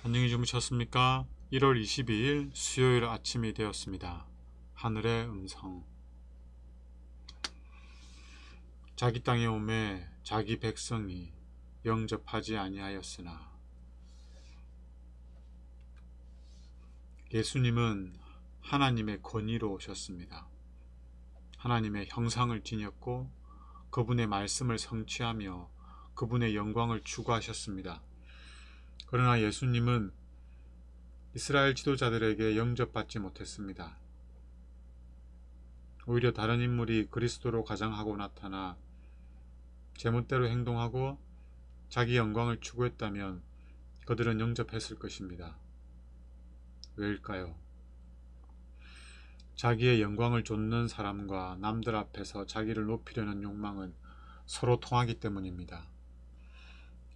안녕히 주무셨습니까? 1월 22일 수요일 아침이 되었습니다. 하늘의 음성. 자기 땅에 오매 자기 백성이 영접하지 아니하였으나. 예수님은 하나님의 권위로 오셨습니다. 하나님의 형상을 지녔고 그분의 말씀을 성취하며 그분의 영광을 추구하셨습니다. 그러나 예수님은 이스라엘 지도자들에게 영접받지 못했습니다. 오히려 다른 인물이 그리스도로 가장하고 나타나 제멋대로 행동하고 자기 영광을 추구했다면 그들은 영접했을 것입니다. 왜일까요? 자기의 영광을 좇는 사람과 남들 앞에서 자기를 높이려는 욕망은 서로 통하기 때문입니다.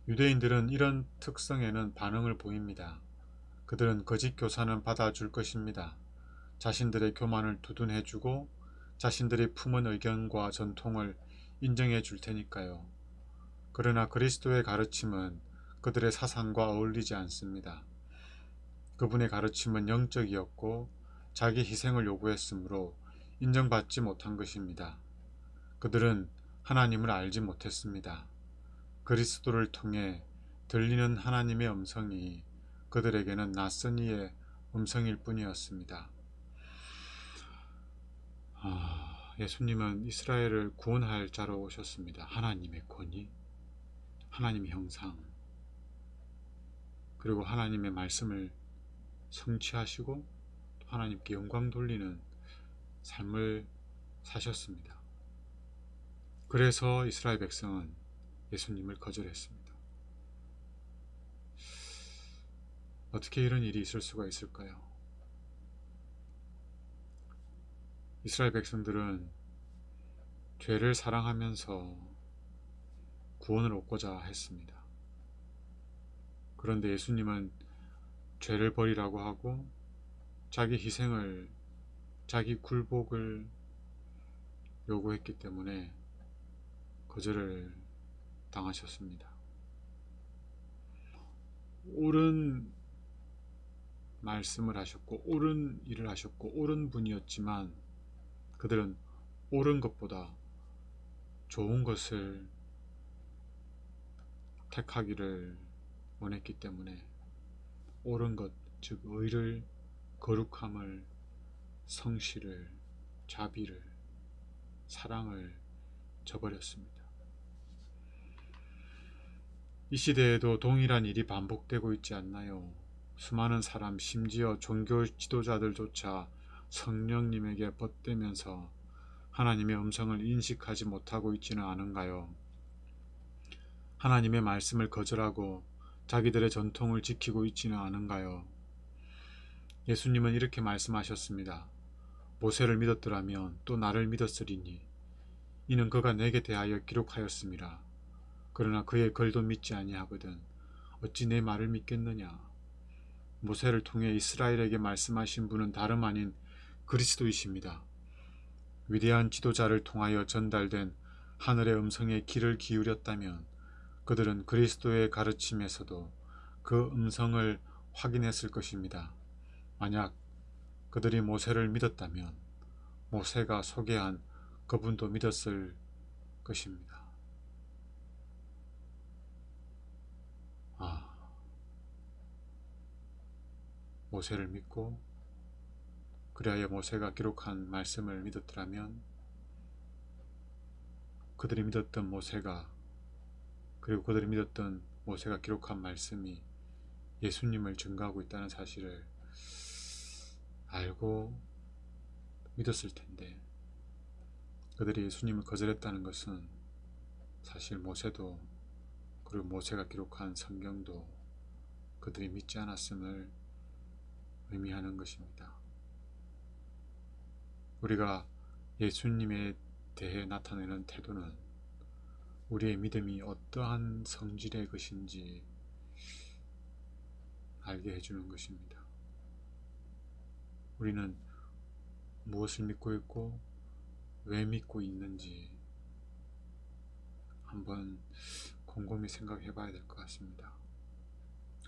유대인들은 이런 특성에는 반응을 보입니다. 그들은 거짓 교사는 받아줄 것입니다. 자신들의 교만을 두둔해주고 자신들이 품은 의견과 전통을 인정해 줄 테니까요. 그러나 그리스도의 가르침은 그들의 사상과 어울리지 않습니다. 그분의 가르침은 영적이었고 자기 희생을 요구했으므로 인정받지 못한 것입니다. 그들은 하나님을 알지 못했습니다. 그리스도를 통해 들리는 하나님의 음성이 그들에게는 낯선 이의 음성일 뿐이었습니다. 예수님은 이스라엘을 구원할 자로 오셨습니다. 하나님의 권위, 하나님의 형상, 그리고 하나님의 말씀을 성취하시고 하나님께 영광 돌리는 삶을 사셨습니다. 그래서 이스라엘 백성은 예수님을 거절했습니다. 어떻게 이런 일이 있을 수가 있을까요? 이스라엘 백성들은 죄를 사랑하면서 구원을 얻고자 했습니다. 그런데 예수님은 죄를 버리라고 하고 자기 희생을, 자기 굴복을 요구했기 때문에 거절을 당하셨습니다. 옳은 말씀을 하셨고 옳은 일을 하셨고 옳은 분이었지만 그들은 옳은 것보다 좋은 것을 택하기를 원했기 때문에 옳은 것, 즉 의를, 거룩함을, 성실을, 자비를, 사랑을 저버렸습니다. 이 시대에도 동일한 일이 반복되고 있지 않나요? 수많은 사람, 심지어 종교 지도자들조차 성령님에게 벗대면서 하나님의 음성을 인식하지 못하고 있지는 않은가요? 하나님의 말씀을 거절하고 자기들의 전통을 지키고 있지는 않은가요? 예수님은 이렇게 말씀하셨습니다. 모세를 믿었더라면 또 나를 믿었으리니 이는 그가 내게 대하여 기록하였음이라. 그러나 그의 글도 믿지 아니하거든 어찌 내 말을 믿겠느냐. 모세를 통해 이스라엘에게 말씀하신 분은 다름 아닌 그리스도이십니다. 위대한 지도자를 통하여 전달된 하늘의 음성에 귀를 기울였다면 그들은 그리스도의 가르침에서도 그 음성을 확인했을 것입니다. 만약 그들이 모세를 믿었다면 모세가 소개한 그분도 믿었을 것입니다. 모세를 믿고 그리하여 모세가 기록한 말씀을 믿었더라면 그들이 믿었던 모세가, 그리고 그들이 믿었던 모세가 기록한 말씀이 예수님을 증거하고 있다는 사실을 알고 믿었을 텐데 그들이 예수님을 거절했다는 것은 사실 모세도, 그리고 모세가 기록한 성경도 그들이 믿지 않았음을 의미하는 것입니다. 우리가 예수님에 대해 나타내는 태도는 우리의 믿음이 어떠한 성질의 것인지 알게 해주는 것입니다. 우리는 무엇을 믿고 있고 왜 믿고 있는지 한번 곰곰이 생각해 봐야 될 것 같습니다.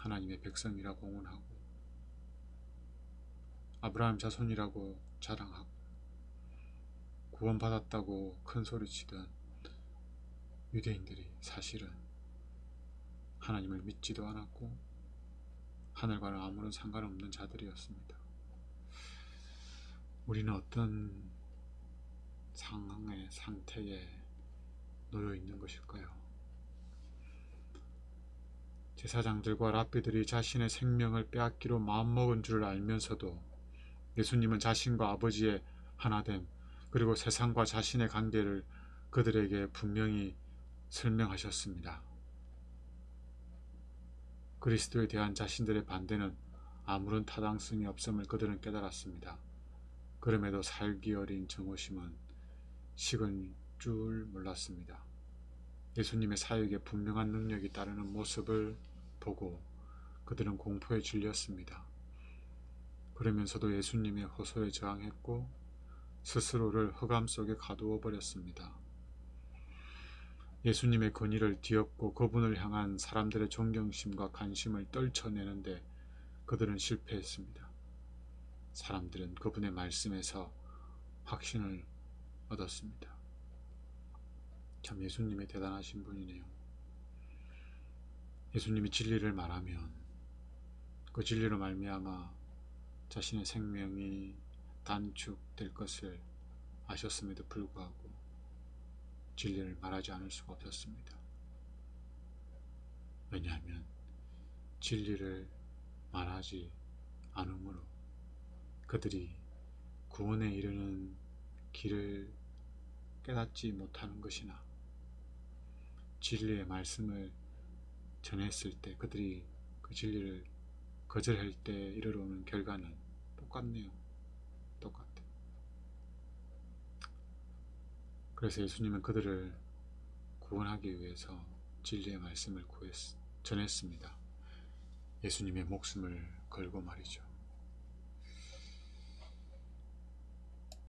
하나님의 백성이라고 응원하고 아브라함 자손이라고 자랑하고 구원받았다고 큰소리치던 유대인들이 사실은 하나님을 믿지도 않았고 하늘과는 아무런 상관없는 자들이었습니다. 우리는 어떤 상황의 상태에 놓여 있는 것일까요? 제사장들과 랍비들이 자신의 생명을 빼앗기로 마음먹은 줄 알면서도 예수님은 자신과 아버지의 하나됨 그리고 세상과 자신의 관계를 그들에게 분명히 설명하셨습니다. 그리스도에 대한 자신들의 반대는 아무런 타당성이 없음을 그들은 깨달았습니다. 그럼에도 살기 어린 정오심은 식은 줄 몰랐습니다. 예수님의 사역에 분명한 능력이 따르는 모습을 보고 그들은 공포에 질렸습니다. 그러면서도 예수님의 호소에 저항했고 스스로를 흑암 속에 가두어 버렸습니다. 예수님의 권위를 뒤엎고 그분을 향한 사람들의 존경심과 관심을 떨쳐내는데 그들은 실패했습니다. 사람들은 그분의 말씀에서 확신을 얻었습니다. 참 예수님이 대단하신 분이네요. 예수님이 진리를 말하면 그 진리로 말미암아 자신의 생명이 단축될 것을 아셨음에도 불구하고 진리를 말하지 않을 수가 없었습니다. 왜냐하면 진리를 말하지 않으므로 그들이 구원에 이르는 길을 깨닫지 못하는 것이나 진리의 말씀을 전했을 때 그들이 그 진리를 거절할 때 이르러오는 결과는 똑같네요. 똑같아. 그래서 예수님은 그들을 구원하기 위해서 진리의 말씀을 전했습니다. 예수님의 목숨을 걸고 말이죠.